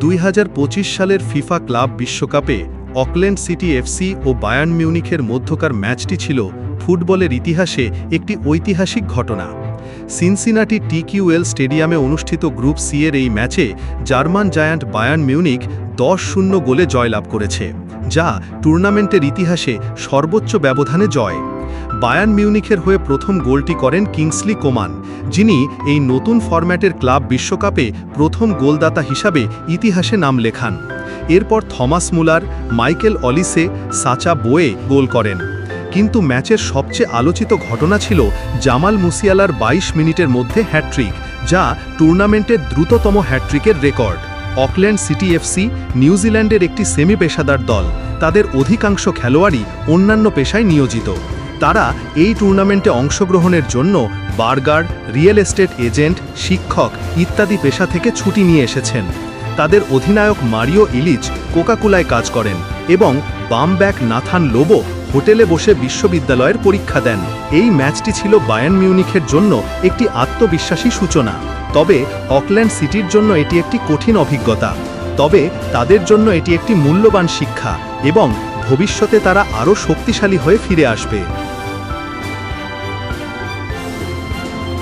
2025 সালের FIFA club বিশ্বকাপে Auckland city FC ও Bayern মিউনিখের মধ্যকার ম্যাচটি ছিল ফুটবলের ইতিহাসে একটি ঐতিহাসিক ঘটনা। সিনসিনাটি টিকিউএল স্টেডিয়ামে অনুষ্ঠিত গ্রুপ সি এর এই ম্যাচে জার্মান জায়ান্ট বায়ার্ন মিউনিখ 10-0 গোলে জয়লাভ করেছে, যা টুর্নামেন্টের ইতিহাসে সর্বোচ্চ ব্যবধানে জয়। বায়ার্ন মিউনিখের হয়ে প্রথম গোলটি করেন কিংসলি কোমান, যিনি এই নতুন ফরম্যাটের ক্লাব বিশ্বকাপে প্রথম গোলদাতা হিসাবে ইতিহাসে নাম লেখান। এরপর থমাস মুলার, মাইকেল অলিসে, সাচা বোয়ে গোল করেন। কিন্তু ম্যাচের সবচেয়ে আলোচিত ঘটনা ছিল জামাল মুসিয়ালার 22 মিনিটের মধ্যে হ্যাট্রিক, যা টুর্নামেন্টের দ্রুততম হ্যাট্রিকের রেকর্ড। অকল্যান্ড সিটি এফসি নিউজিল্যান্ডের একটি সেমি পেশাদার দল। তাদের অধিকাংশ খেলোয়াড়ই অন্যান্য পেশায় নিয়োজিত। তারা এই টুর্নামেন্টে অংশগ্রহণের জন্য বার্গার, রিয়েল এস্টেট এজেন্ট, শিক্ষক ইত্যাদি পেশা থেকে ছুটি নিয়ে এসেছেন। তাদের অধিনায়ক মারিও ইলিচ কোকাকোলায় কাজ করেন এবং বামব্যাক নাথান লোবো হোটেলে বসে বিশ্ববিদ্যালয়ের পরীক্ষা দেন। এই ম্যাচটি ছিল বায়ার্ন মিউনিখের জন্য একটি আত্মবিশ্বাসী সূচনা। তবে অকল্যান্ড সিটির জন্য এটি একটি কঠিন অভিজ্ঞতা। তবে তাদের জন্য এটি একটি মূল্যবান শিক্ষা এবং ভবিষ্যতে তারা আরও শক্তিশালী হয়ে ফিরে আসবে।